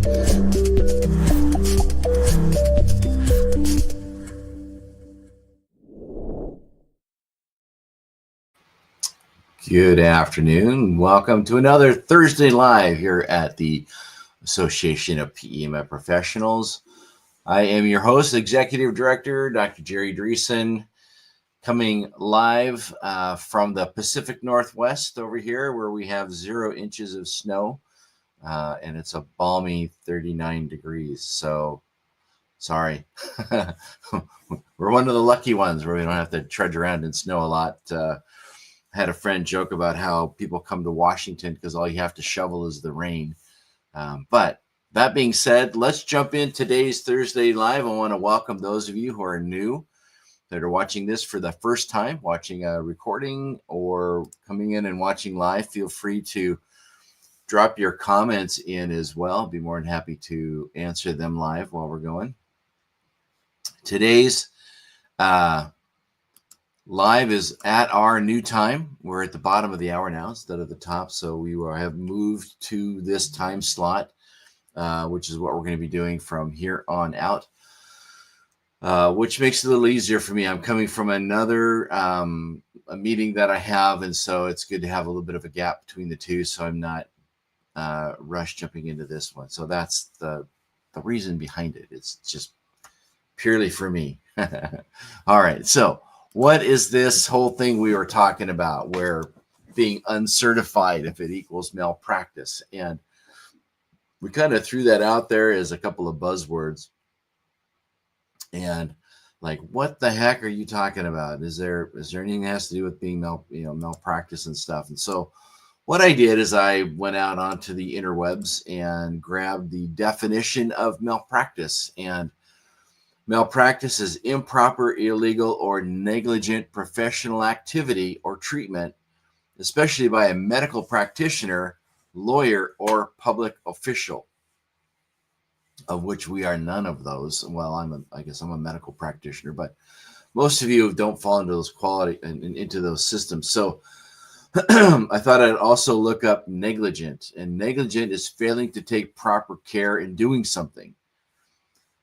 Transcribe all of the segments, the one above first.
Good afternoon. Welcome to another Thursday Live here at the Association of PEMF Professionals. I am your host, Executive Director, Dr. Jerry Dreessen, coming live from the Pacific Northwest over here where we have 0 inches of snow and it's a balmy 39 degrees. So sorry. We're one of the lucky ones where we don't have to trudge around in snow a lot. Had a friend joke about how people come to Washington because all you have to shovel is the rain. But that being said, let's jump in today's Thursday Live. I want to welcome those of you who are new that are watching this for the first time, watching a recording or coming in and watching live. Feel free to drop your comments in as well. I'll be more than happy to answer them live while we're going. Today's live is at our new time. We're at the bottom of the hour now instead of the top. So we have moved to this time slot, which is what we're going to be doing from here on out, which makes it a little easier for me. I'm coming from another a meeting that I have, and so it's good to have a little bit of a gap between the two so I'm not rush jumping into this one. So that's the reason behind it. It's just purely for me. All right. So what is this whole thing we were talking about where being uncertified if it equals malpractice? And we kind of threw that out there as a couple of buzzwords. And like, what the heck are you talking about? Is there anything that has to do with being malpractice and stuff? And so what I did is I went out onto the interwebs and grabbed the definition of malpractice. And malpractice is improper, illegal, or negligent professional activity or treatment, especially by a medical practitioner, lawyer, or public official, of which we are none of those. Well, I guess I'm a medical practitioner, but most of you don't fall into those quality and into those systems. So I thought I'd also look up negligent, and negligent is failing to take proper care in doing something.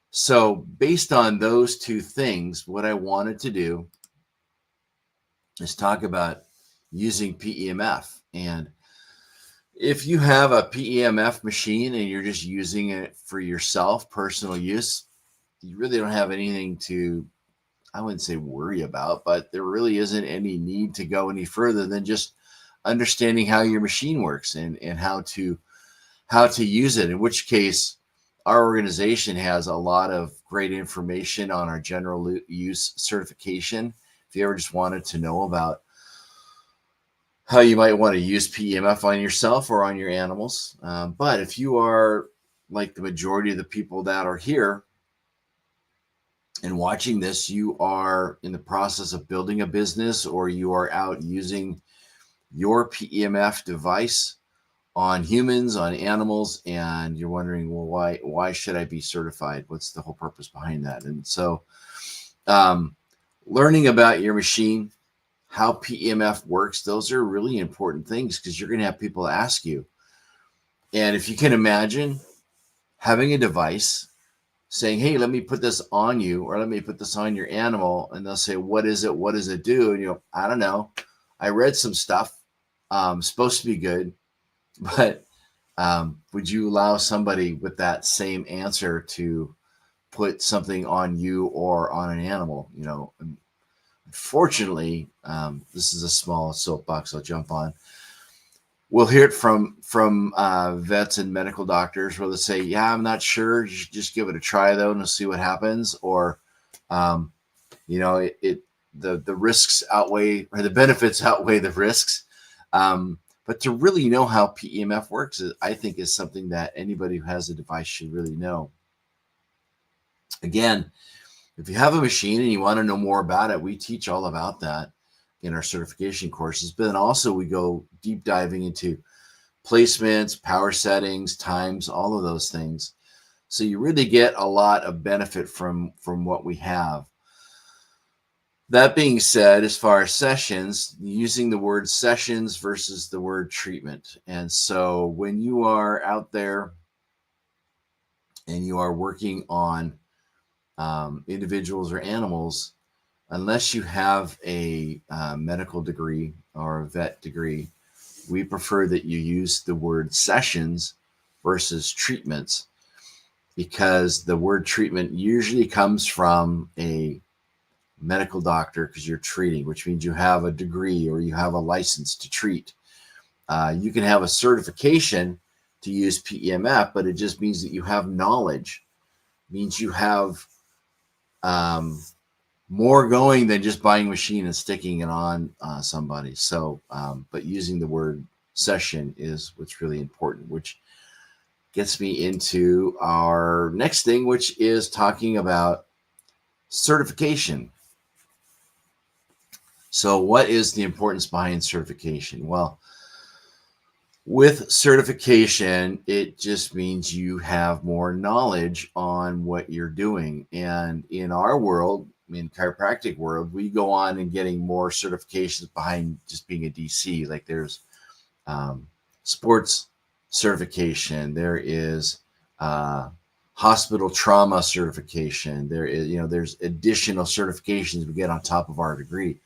So based on those two things, what I wanted to do is talk about using PEMF. And if you have a PEMF machine and you're just using it for yourself, personal use, you really don't have anything to, I wouldn't say worry about, but there really isn't any need to go any further than just understanding how your machine works and how to use it, in which case our organization has a lot of great information on our general use certification. If you ever just wanted to know about how you might want to use PEMF on yourself or on your animals. But if you are like the majority of the people that are here and watching this, you are in the process of building a business or you are out using your PEMF device on humans, on animals, and you're wondering, well, why should I be certified? What's the whole purpose behind that? And so learning about your machine, how PEMF works, those are really important things because you're going to have people ask you. And if you can imagine having a device saying, hey, let me put this on you, or let me put this on your animal, and they'll say, what is it? What does it do? And you go, I don't know. I read some stuff. Supposed to be good. But would you allow somebody with that same answer to put something on you or on an animal? Unfortunately, this is a small soapbox I'll jump on. We'll hear it from vets and medical doctors where they say, yeah, I'm not sure. You should just give it a try, though, and see what happens. Or, the risks outweigh, or the benefits outweigh the risks. But to really know how PEMF works, I think, is something that anybody who has a device should really know. Again, if you have a machine and you want to know more about it, we teach all about that in our certification courses. But then also we go deep diving into placements, power settings, times, all of those things. So you really get a lot of benefit from what we have. That being said, as far as sessions, using the word sessions versus the word treatment. And so when you are out there and you are working on individuals or animals, unless you have a medical degree or a vet degree, we prefer that you use the word sessions versus treatments, because the word treatment usually comes from a medical doctor because you're treating, which means you have a degree or you have a license to treat. You can have a certification to use PEMF, but it just means that you have knowledge, it means you have um, more going than just buying a machine and sticking it on somebody. So, but using the word session is what's really important, which gets me into our next thing, which is talking about certification. So, what is the importance behind certification? Well, with certification, it just means you have more knowledge on what you're doing. And in our world, in chiropractic world, we go on and getting more certifications behind just being a DC. Like there's sports certification, there is hospital trauma certification, there is, there's additional certifications we get on top of our degree.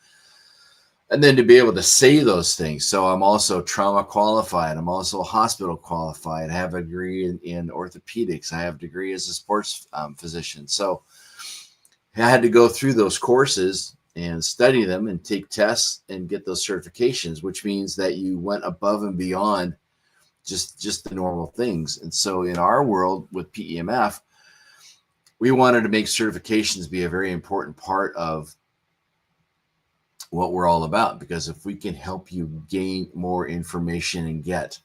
And then to be able to say those things. So I'm also trauma qualified. I'm also hospital qualified. I have a degree in orthopedics. I have a degree as a sports physician. So I had to go through those courses and study them and take tests and get those certifications, which means that you went above and beyond just the normal things. And so in our world with PEMF, we wanted to make certifications be a very important part of what we're all about, because if we can help you gain more information and get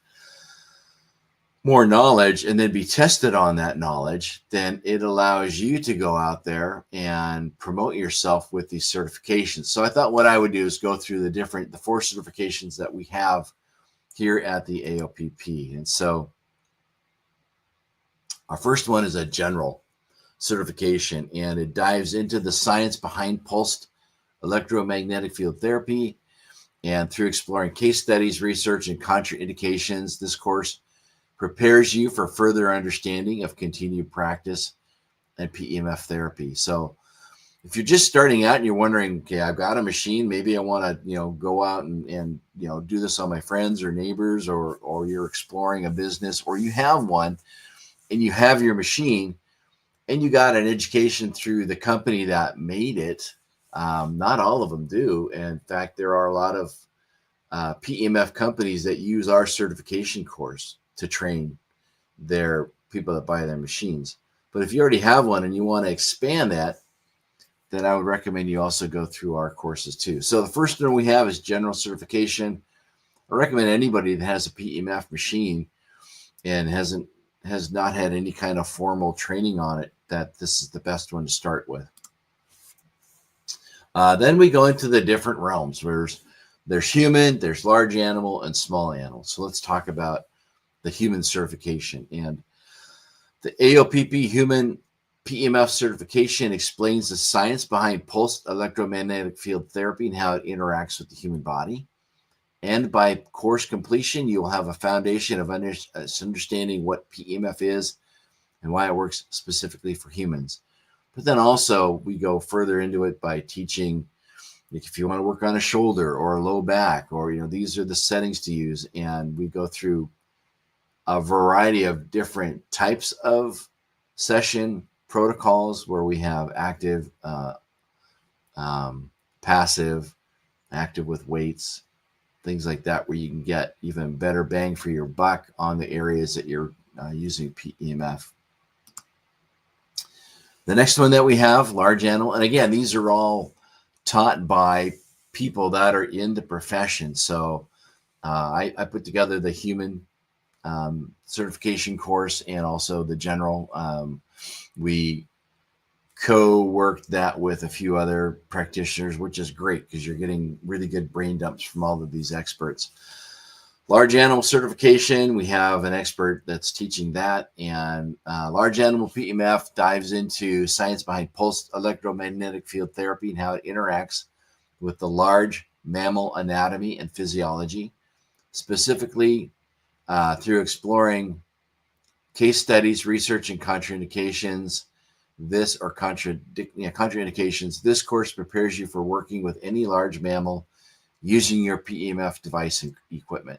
more knowledge and then be tested on that knowledge, then it allows you to go out there and promote yourself with these certifications. So I thought what I would do is go through the 4 certifications that we have here at the AOPP. And so our first one is a general certification, and it dives into the science behind pulsed electromagnetic field therapy. And through exploring case studies, research, and contraindications, this course prepares you for further understanding of continued practice and PEMF therapy. So if you're just starting out and you're wondering, okay, I've got a machine, maybe I want to, go out and do this on my friends or neighbors, or you're exploring a business, or you have one and you have your machine and you got an education through the company that made it. Not all of them do. And in fact, there are a lot of PEMF companies that use our certification course to train their people that buy their machines. But if you already have one and you want to expand that, then I would recommend you also go through our courses too. So the first one we have is general certification. I recommend anybody that has a PEMF machine and has not had any kind of formal training on it, that this is the best one to start with. Then we go into the different realms. There's human, there's large animal, and small animal. So let's talk about the human certification. And the AOPP human PEMF certification explains the science behind pulsed electromagnetic field therapy and how it interacts with the human body. And by course completion, you will have a foundation of understanding what PEMF is and why it works specifically for humans. But then also we go further into it by teaching, if you want to work on a shoulder or a low back, or, these are the settings to use. And we go through a variety of different types of session protocols where we have active, passive, active with weights, things like that, where you can get even better bang for your buck on the areas that you're using PEMF. The next one that we have, large animal. And again, these are all taught by people that are in the profession. So I put together the human certification course and also the general. We co-worked that with a few other practitioners, which is great because you're getting really good brain dumps from all of these experts. Large animal certification, we have an expert that's teaching that. And large animal PEMF dives into science behind pulsed electromagnetic field therapy and how it interacts with the large mammal anatomy and physiology, specifically through exploring case studies, research, and contraindications. Contraindications. This course prepares you for working with any large mammal using your PEMF device and equipment.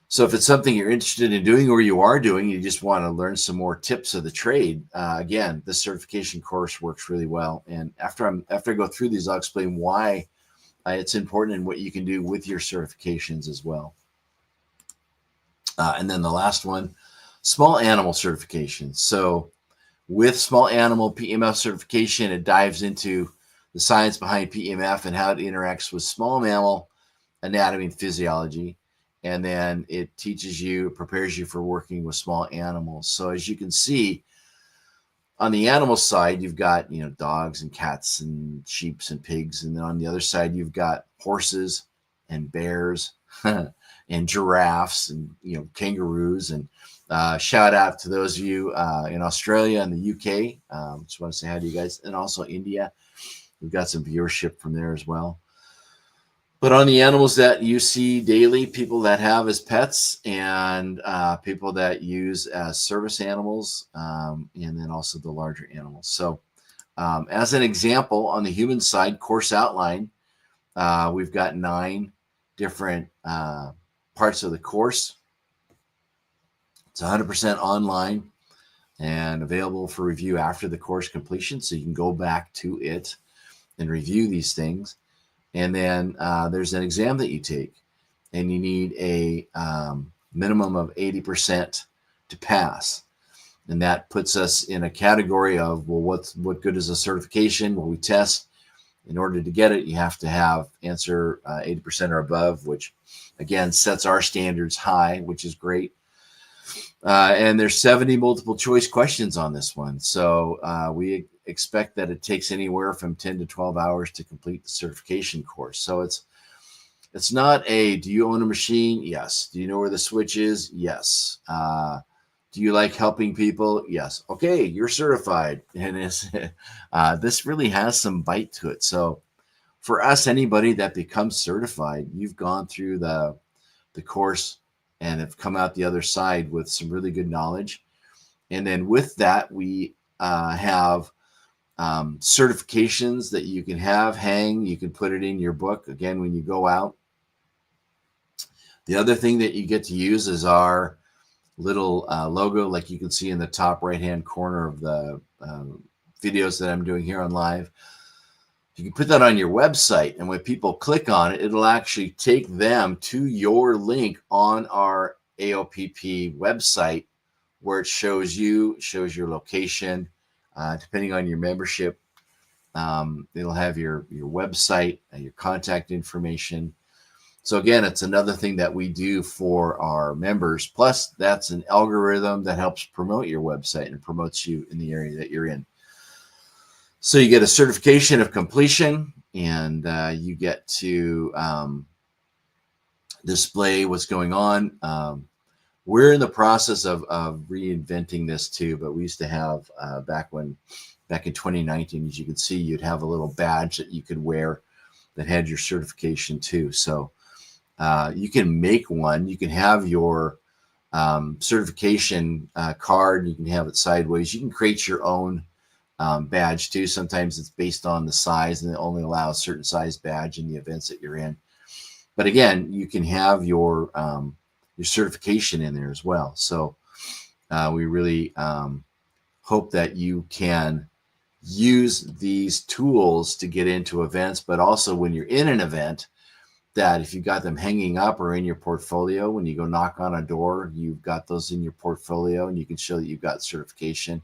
So if it's something you're interested in doing or you are doing, you just want to learn some more tips of the trade, again, this certification course works really well. And after I go through these, I'll explain why it's important and what you can do with your certifications as well. And then the last one, small animal certification. So with small animal PEMF certification, it dives into the science behind PEMF and how it interacts with small mammal anatomy and physiology. And then it prepares you for working with small animals. So as you can see, on the animal side, you've got, dogs and cats and sheep and pigs. And then on the other side, you've got horses and bears and giraffes and, kangaroos. And shout out to those of you in Australia and the UK. Just want to say hi to you guys. And also India. We've got some viewership from there as well. But on the animals that you see daily, people that have as pets and people that use as service animals, and then also the larger animals. So as an example, on the human side, course outline, we've got 9 different parts of the course. It's 100% online and available for review after the course completion. So you can go back to it and review these things. And then there's an exam that you take, and you need a minimum of 80% to pass. And that puts us in a category of, well, what good is a certification? Well, we test. In order to get it, you have to answer 80% or above, which again sets our standards high, which is great. And there's 70 multiple choice questions on this one. So we expect that it takes anywhere from 10 to 12 hours to complete the certification course. So it's not do you own a machine? Yes. Do you know where the switch is? Yes. Do you like helping people? Yes. Okay, you're certified. And this really has some bite to it. So for us, anybody that becomes certified, you've gone through the course and have come out the other side with some really good knowledge. And then with that, we have certifications that you can hang. You can put it in your book, again, when you go out. The other thing that you get to use is our little logo, like you can see in the top right-hand corner of the videos that I'm doing here on live. You can put that on your website, and when people click on it, it'll actually take them to your link on our AOPP website, where it shows your location. Depending on your membership, it'll have your website, your contact information. So again, it's another thing that we do for our members. Plus, that's an algorithm that helps promote your website and promotes you in the area that you're in. So you get a certification of completion, and you get to display what's going on. We're in the process of reinventing this too, but we used to have back in 2019, as you can see, you'd have a little badge that you could wear that had your certification too. So you can make one. You can have your certification card. You can have it sideways. You can create your own badge too. Sometimes it's based on the size, and it only allows a certain size badge in the events that you're in. But again, you can have your certification in there as well. So we really hope that you can use these tools to get into events, but also when you're in an event, that if you got them hanging up or in your portfolio, when you go knock on a door, you've got those in your portfolio and you can show that you've got certification.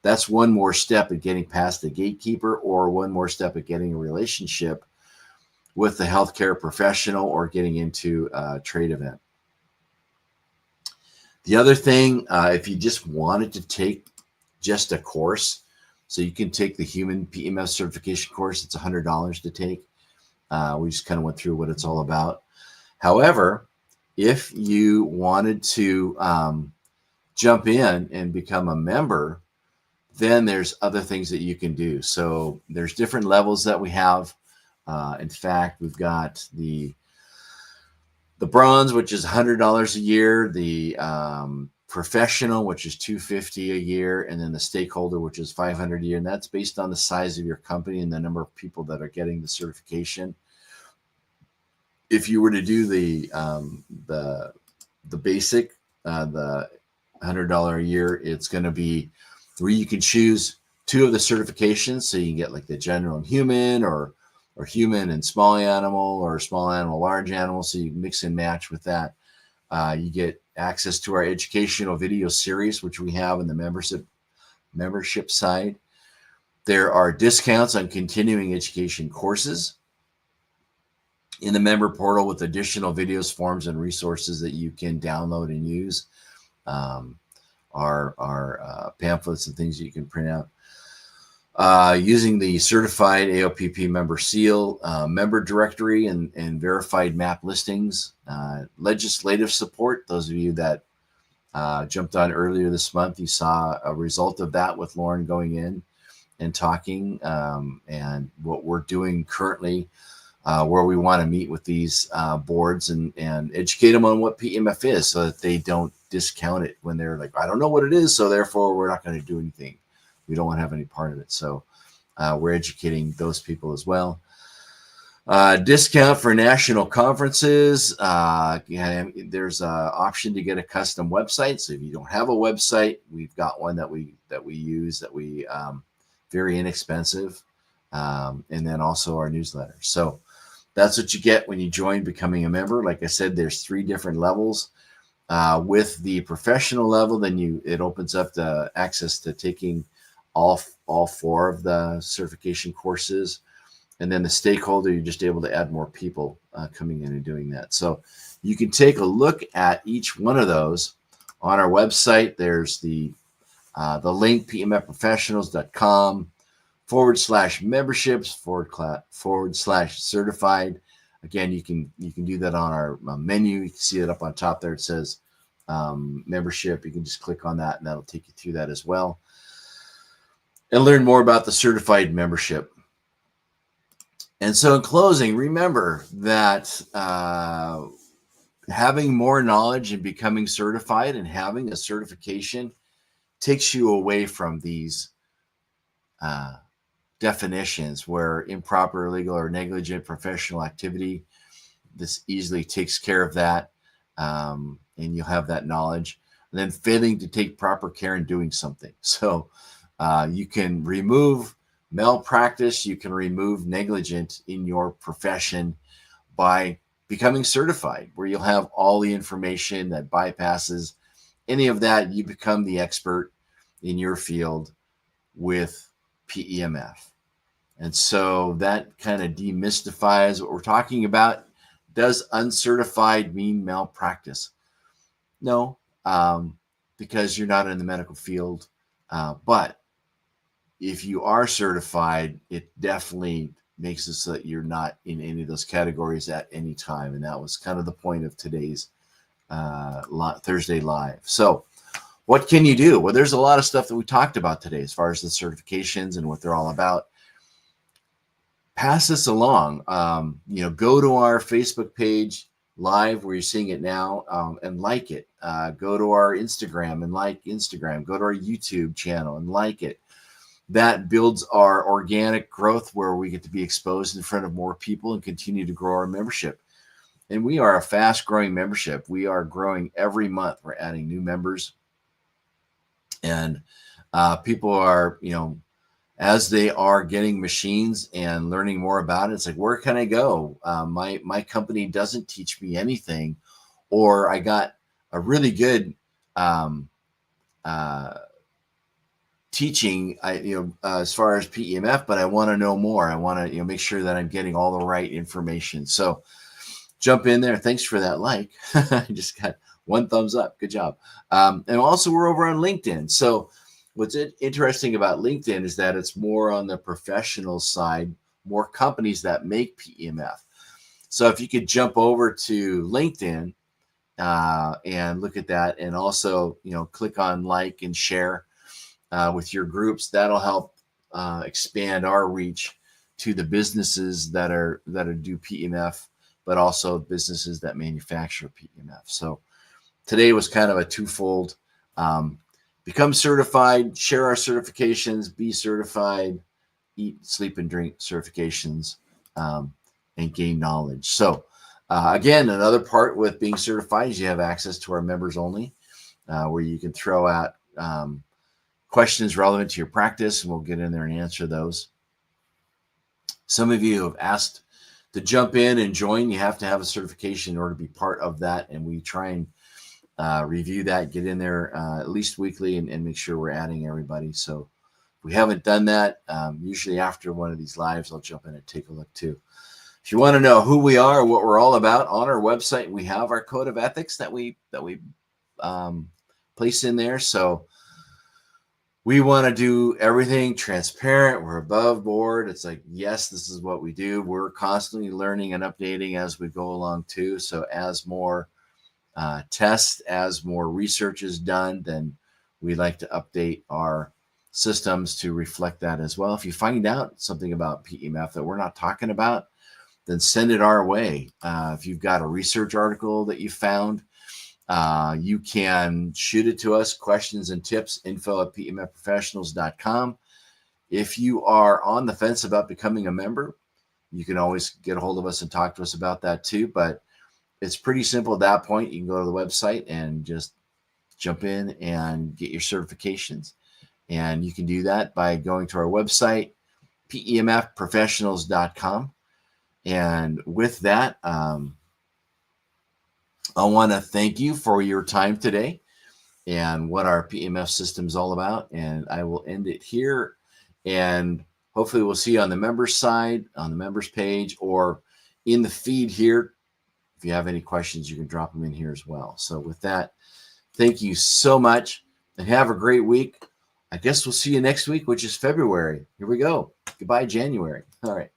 That's one more step at getting past the gatekeeper, or one more step at getting a relationship with the healthcare professional, or getting into a trade event. The other thing, if you just wanted to take just a course, so you can take the human PEMF certification course. It's $100 to take. We just kind of went through what it's all about. However, if you wanted to jump in and become a member, then there's other things that you can do. So there's different levels that we have. In fact, we've got the bronze, which is $100 a year. The professional, which is $250 a year, and then the stakeholder, which is $500 a year. And that's based on the size of your company and the number of people that are getting the certification. If you were to do the basic, the $100 a year, it's going to be where you can choose 2 of the certifications. So you can get like the general and human, or human and small animal, or small animal, large animal. So you can mix and match with that. You get access to our educational video series, which we have in the membership side. There are discounts on continuing education courses in the member portal with additional videos, forms, and resources that you can download and use. Our pamphlets and things that you can print out. Using the certified AOPP member seal, member directory, and verified map listings. Legislative support. Those of you that jumped on earlier this month, you saw a result of that with Lauren going in and talking, and what we're doing currently, where we want to meet with these boards and educate them on what PEMF is, so that they don't discount it when they're like, I don't know what it is, so therefore we're not going to do anything. We don't want to have any part of it. So we're educating those people as well. Discount for national conferences. There's an option to get a custom website. So if you don't have a website, we've got one that we use, very inexpensive. And then also our newsletter. So that's what you get when you join becoming a member. Like I said, there's 3 different levels. With the professional level, then it opens up the access to taking all 4 of the certification courses. And then the stakeholder, you're just able to add more people coming in and doing that. So you can take a look at each one of those on our website. There's the link, pmfprofessionals.com/memberships/certified. Again, you can do that on our menu. You can see it up on top there. It says membership. You can just click on that, and that'll take you through that as well, and learn more about the certified membership. And so in closing, remember that having more knowledge and becoming certified and having a certification takes you away from these definitions where improper, illegal, or negligent professional activity. This easily takes care of that, and you'll have that knowledge. And then failing to take proper care in doing something. So you can remove malpractice, you can remove negligent in your profession by becoming certified, where you'll have all the information that bypasses any of that. You become the expert in your field with PEMF. And so that kind of demystifies what we're talking about. Does uncertified mean malpractice? No, because you're not in the medical field. But if you are certified, it definitely makes it so that you're not in any of those categories at any time. And that was kind of the point of today's Thursday Live. So what can you do? Well, there's a lot of stuff that we talked about today as far as the certifications and what they're all about. Pass this along. Go to our Facebook page live where you're seeing it now, and like it. Go to our Instagram and like Instagram. Go to our YouTube channel and like it. That builds our organic growth where we get to be exposed in front of more people and continue to grow our membership. And we are a fast growing membership. We are growing every month. We're adding new members. And people are, as they are getting machines and learning more about it, it's like, where can I go? My company doesn't teach me anything, or I got a really good teaching, as far as PEMF, but I want to know more. I want to, make sure that I'm getting all the right information. So jump in there. Thanks for that like. I just got 1 thumbs up. Good job. And also we're over on LinkedIn. So what's interesting about LinkedIn is that it's more on the professional side, more companies that make PEMF. So if you could jump over to LinkedIn and look at that, and also, click on like and share with your groups, that'll help expand our reach to the businesses that do PEMF, but also businesses that manufacture PEMF. So today was kind of a twofold Become certified, share our certifications, be certified, eat, sleep, and drink certifications, and gain knowledge. So, again, another part with being certified is you have access to our members only, where you can throw out questions relevant to your practice, and we'll get in there and answer those. Some of you have asked to jump in and join. You have to have a certification in order to be part of that, and we try and review that, get in there at least weekly, and make sure we're adding everybody. So if we haven't done that, usually after one of these lives, I'll jump in and take a look too. If you want to know who we are, what we're all about, on our website, we have our code of ethics that we place in there. So we want to do everything transparent. We're above board. It's like, yes, this is what we do. We're constantly learning and updating as we go along too. So as more tests, as more research is done, then we like to update our systems to reflect that as well. If you find out something about PEMF that we're not talking about, then send it our way. If you've got a research article that you found, you can shoot it to us, questions and tips, info@pemfprofessionals.com. If you are on the fence about becoming a member, you can always get a hold of us and talk to us about that too. But it's pretty simple at that point. You can go to the website and just jump in and get your certifications. And you can do that by going to our website, PEMFprofessionals.com. And with that, I want to thank you for your time today and what our PEMF system is all about. And I will end it here. And hopefully we'll see you on the members side, on the members page, or in the feed here. If you have any questions, you can drop them in here as well. So with that, thank you so much and have a great week. I guess we'll see you next week, which is February. Here we go. Goodbye, January. All right.